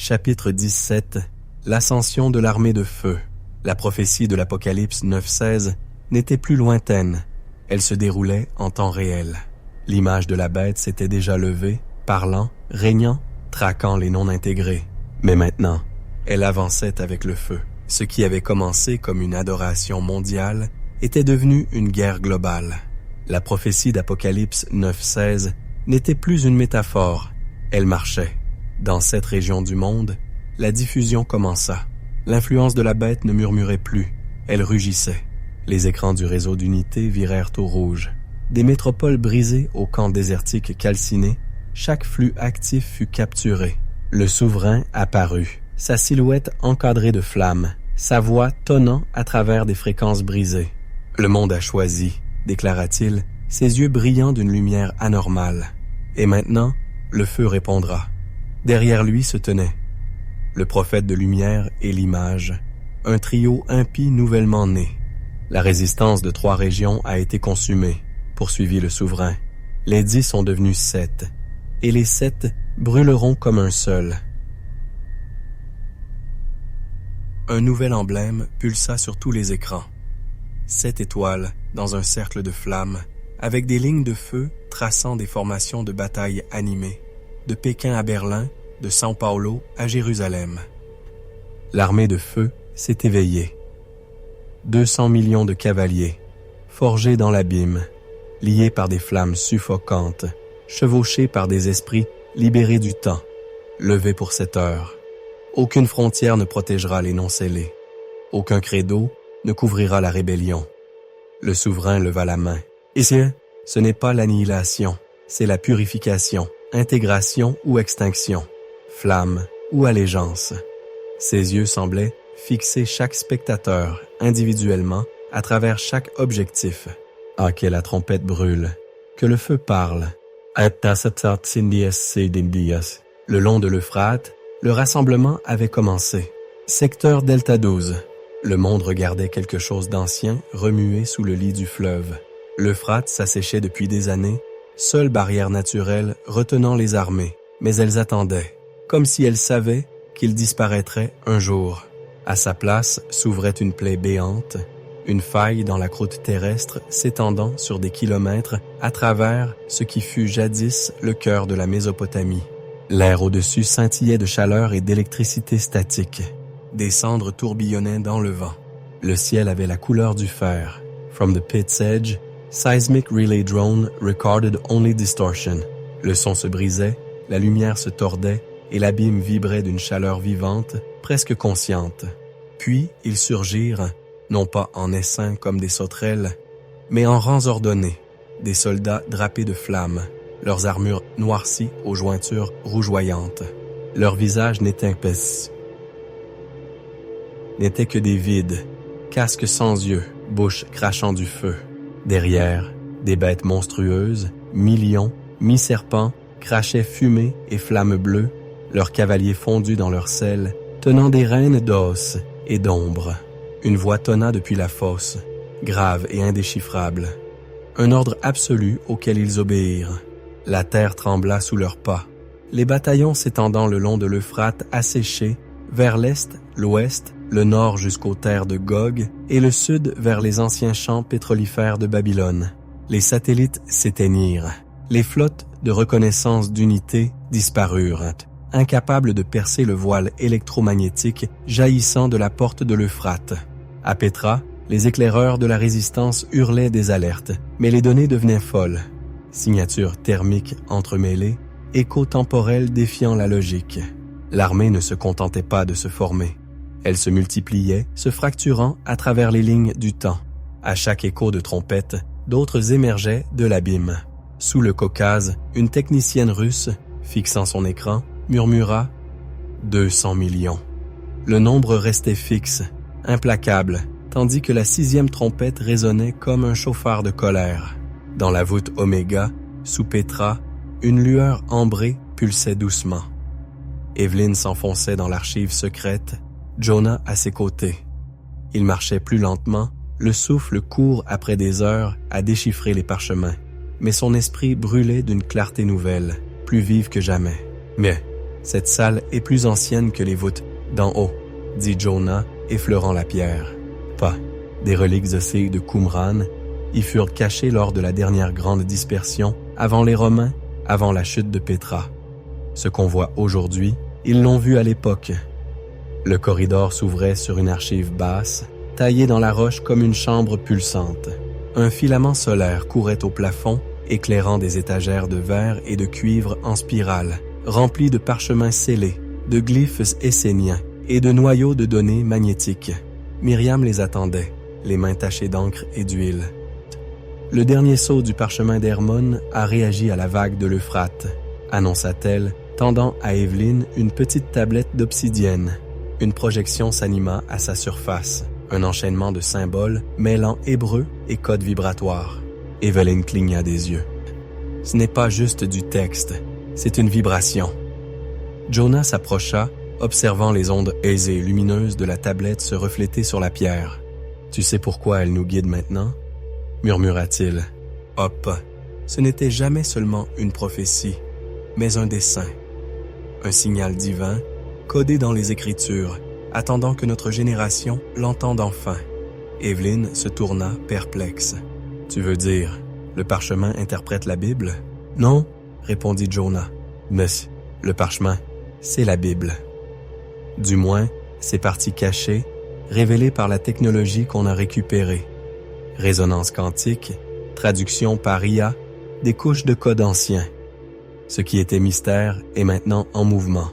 Chapitre 17. L'ascension de l'armée de feu. La prophétie de l'Apocalypse 9:16 n'était plus lointaine. Elle se déroulait en temps réel. L'image de la bête s'était déjà levée, parlant, régnant, traquant les non-intégrés. Mais maintenant, elle avançait avec le feu. Ce qui avait commencé comme une adoration mondiale était devenu une guerre globale. La prophétie d'Apocalypse 9:16 n'était plus une métaphore, elle marchait. Dans cette région du monde, la diffusion commença. L'influence de la bête ne murmurait plus, elle rugissait. Les écrans du réseau d'unité virèrent au rouge. Des métropoles brisées aux camps désertiques calcinés, chaque flux actif fut capturé. Le souverain apparut, sa silhouette encadrée de flammes, sa voix tonnant à travers des fréquences brisées. « Le monde a choisi », déclara-t-il, ses yeux brillant d'une lumière anormale. Et maintenant, le feu répondra. Derrière lui se tenait le prophète de lumière et l'image, un trio impie nouvellement né. La résistance de 3 régions a été consumée, poursuivit le souverain. Les 10 sont devenus 7, et les 7 brûleront comme un seul. Un nouvel emblème pulsa sur tous les écrans. 7 étoiles dans un cercle de flammes, avec des lignes de feu traçant des formations de bataille animées, de Pékin à Berlin, de São Paulo à Jérusalem. L'armée de feu s'est éveillée. 200 millions de cavaliers, forgés dans l'abîme, liés par des flammes suffocantes, chevauchés par des esprits libérés du temps, levés pour cette heure. Aucune frontière ne protégera les non-scellés. Aucun credo ne couvrira la rébellion. Le souverain leva la main. Ici, ce n'est pas l'annihilation, c'est la purification, intégration ou extinction, flamme ou allégeance. Ses yeux semblaient fixer chaque spectateur individuellement à travers chaque objectif. Ah, que la trompette brûle, que le feu parle. Le long de l'Euphrate, le rassemblement avait commencé. Secteur Delta 12. Le monde regardait quelque chose d'ancien remuer sous le lit du fleuve. L'Euphrate s'asséchait depuis des années, seule barrière naturelle retenant les armées, mais elles attendaient, comme si elles savaient qu'il disparaîtrait un jour. À sa place s'ouvrait une plaie béante, une faille dans la croûte terrestre s'étendant sur des kilomètres à travers ce qui fut jadis le cœur de la Mésopotamie. L'air au-dessus scintillait de chaleur et d'électricité statique. Des cendres tourbillonnaient dans le vent. Le ciel avait la couleur du fer. From the pit's edge, seismic relay drone recorded only distortion. Le son se brisait, la lumière se tordait et l'abîme vibrait d'une chaleur vivante, presque consciente. Puis ils surgirent, non pas en essaims comme des sauterelles, mais en rangs ordonnés, des soldats drapés de flammes, leurs armures noircies aux jointures rougeoyantes. Leurs visages n'étaient que des vides, casques sans yeux, bouches crachant du feu. Derrière, des bêtes monstrueuses, mi-lions, mi-serpents, crachaient fumée et flammes bleues, leurs cavaliers fondus dans leur selle, tenant des rênes d'os et d'ombre. Une voix tonna depuis la fosse, grave et indéchiffrable. Un ordre absolu auquel ils obéirent. La terre trembla sous leurs pas. Les bataillons s'étendant le long de l'Euphrate asséchés, vers l'est, l'ouest, le nord jusqu'aux terres de Gog et le sud vers les anciens champs pétrolifères de Babylone. Les satellites s'éteignirent. Les flottes de reconnaissance d'unité disparurent, incapables de percer le voile électromagnétique jaillissant de la porte de l'Euphrate. À Pétra, les éclaireurs de la résistance hurlaient des alertes, mais les données devenaient folles. Signatures thermiques entremêlées, échos temporels défiant la logique. L'armée ne se contentait pas de se former. Elle se multipliait, se fracturant à travers les lignes du temps. À chaque écho de trompette, d'autres émergeaient de l'abîme. Sous le Caucase, une technicienne russe, fixant son écran, murmura « 200 millions ». Le nombre restait fixe, implacable, tandis que la 6e trompette résonnait comme un chauffard de colère. Dans la voûte Oméga, sous Pétra, une lueur ambrée pulsait doucement. Evelyn s'enfonçait dans l'archive secrète, Jonah à ses côtés. Il marchait plus lentement, le souffle court après des heures à déchiffrer les parchemins. Mais son esprit brûlait d'une clarté nouvelle, plus vive que jamais. Mais Cette salle est plus ancienne que les voûtes d'en haut, dit Jonah, effleurant la pierre. Pas des reliques ossées de Qumran y furent cachées lors de la dernière grande dispersion, avant les Romains, avant la chute de Pétra. Ce qu'on voit aujourd'hui, ils l'ont vu à l'époque. Le corridor s'ouvrait sur une archive basse, taillée dans la roche comme une chambre pulsante. Un filament solaire courait au plafond, éclairant des étagères de verre et de cuivre en spirale, remplies de parchemins scellés, de glyphes esséniens et de noyaux de données magnétiques. Myriam les attendait, les mains tachées d'encre et d'huile. Le dernier saut du parchemin d'Hermon a réagi à la vague de l'Euphrate, annonça-t-elle, tendant à Evelyne une petite tablette d'obsidienne. Une projection s'anima à sa surface, un enchaînement de symboles mêlant hébreu et code vibratoire. Evelyne cligna des yeux. Ce n'est pas juste du texte, c'est une vibration. Jonah s'approcha, observant les ondes aisées et lumineuses de la tablette se refléter sur la pierre. « Tu sais pourquoi elle nous guide maintenant ?» murmura-t-il. « Hop, ce n'était jamais seulement une prophétie, mais un dessein. Un signal divin, codé dans les Écritures, attendant que notre génération l'entende enfin. » Evelyne se tourna perplexe. « Tu veux dire, le parchemin interprète la Bible? »« Non, » répondit Jonah. « Mais le parchemin, c'est la Bible. Du moins, ces parties cachées, révélées par la technologie qu'on a récupérée. Résonance quantique, traduction par IA, des couches de code anciens. Ce qui était mystère est maintenant en mouvement. »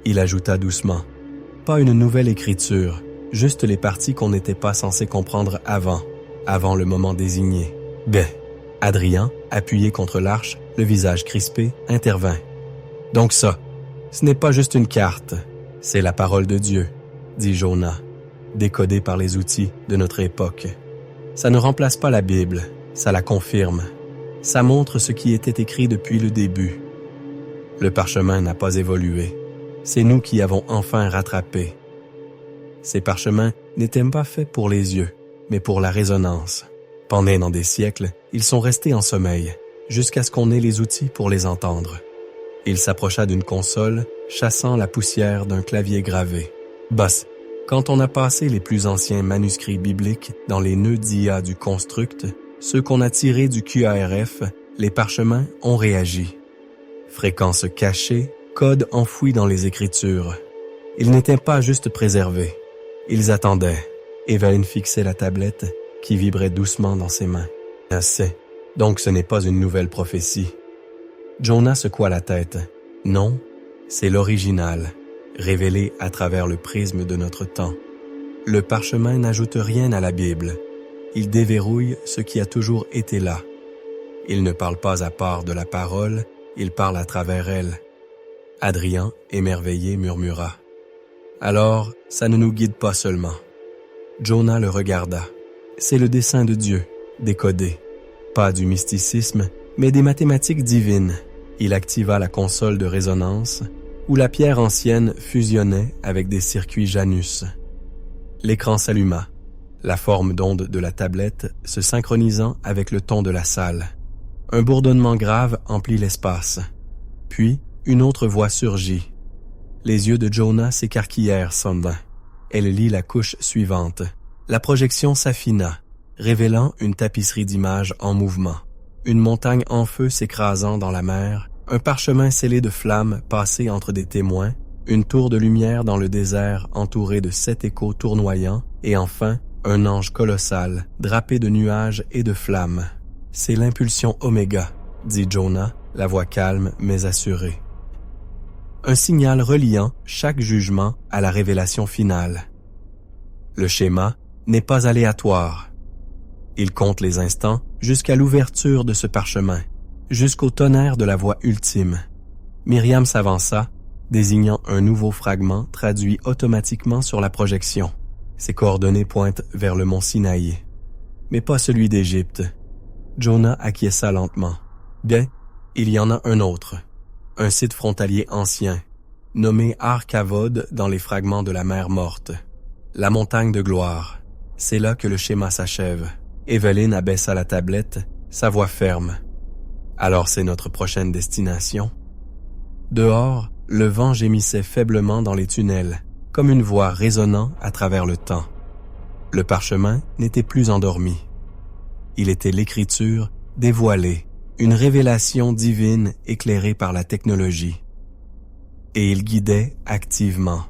Il ajouta doucement. « Pas une nouvelle écriture, juste les parties qu'on n'était pas censé comprendre avant le moment désigné. » Ben, Adrien, appuyé contre l'arche, le visage crispé, intervint. « Donc ça, ce n'est pas juste une carte, c'est la parole de Dieu, » dit Jonah, décodée par les outils de notre époque. Ça ne remplace pas la Bible, ça la confirme. Ça montre ce qui était écrit depuis le début. Le parchemin n'a pas évolué. C'est nous qui avons enfin rattrapé. Ces parchemins n'étaient pas faits pour les yeux, mais pour la résonance. Pendant des siècles, ils sont restés en sommeil, jusqu'à ce qu'on ait les outils pour les entendre. Il s'approcha d'une console, chassant la poussière d'un clavier gravé. « Boss, quand on a passé les plus anciens manuscrits bibliques dans les nœuds d'IA du Construct, ceux qu'on a tirés du QARF, les parchemins ont réagi. Fréquences cachées, codes enfouis dans les Écritures. Ils n'étaient pas juste préservés. Ils attendaient. » Evelyne fixait la tablette qui vibrait doucement dans ses mains. « Assez. Donc ce n'est pas une nouvelle prophétie. » Jonah secoua la tête. « Non, c'est l'original, révélé à travers le prisme de notre temps. Le parchemin n'ajoute rien à la Bible. Il déverrouille ce qui a toujours été là. Il ne parle pas à part de la parole, il parle à travers elle. » Adrien, émerveillé, murmura. « Alors, ça ne nous guide pas seulement. » Jonah le regarda. C'est le dessein de Dieu, décodé. Pas du mysticisme, mais des mathématiques divines. Il activa la console de résonance, où la pierre ancienne fusionnait avec des circuits Janus. L'écran s'alluma, la forme d'onde de la tablette se synchronisant avec le ton de la salle. Un bourdonnement grave emplit l'espace. Puis, une autre voix surgit. Les yeux de Jonah s'écarquillèrent soudain. Elle lit la couche suivante. La projection s'affina, révélant une tapisserie d'images en mouvement. Une montagne en feu s'écrasant dans la mer, un parchemin scellé de flammes passé entre des témoins, une tour de lumière dans le désert entourée de 7 échos tournoyants, et enfin, un ange colossal, drapé de nuages et de flammes. « C'est l'impulsion Oméga », dit Jonah, la voix calme mais assurée. Un signal reliant chaque jugement à la révélation finale. Le schéma n'est pas aléatoire. Il compte les instants jusqu'à l'ouverture de ce parchemin, jusqu'au tonnerre de la voix ultime. Myriam s'avança, désignant un nouveau fragment traduit automatiquement sur la projection. Ses coordonnées pointent vers le mont Sinaï, mais pas celui d'Égypte. Jonah acquiesça lentement. Bien, il y en a un autre. Un site frontalier ancien, nommé Ar-Kavod dans les fragments de la mer morte. La montagne de gloire. C'est là que le schéma s'achève. Evelyne abaissa la tablette, sa voix ferme. Alors c'est notre prochaine destination? Dehors, le vent gémissait faiblement dans les tunnels, comme une voix résonnant à travers le temps. Le parchemin n'était plus endormi. Il était l'écriture dévoilée, une révélation divine éclairée par la technologie. Et il guidait activement.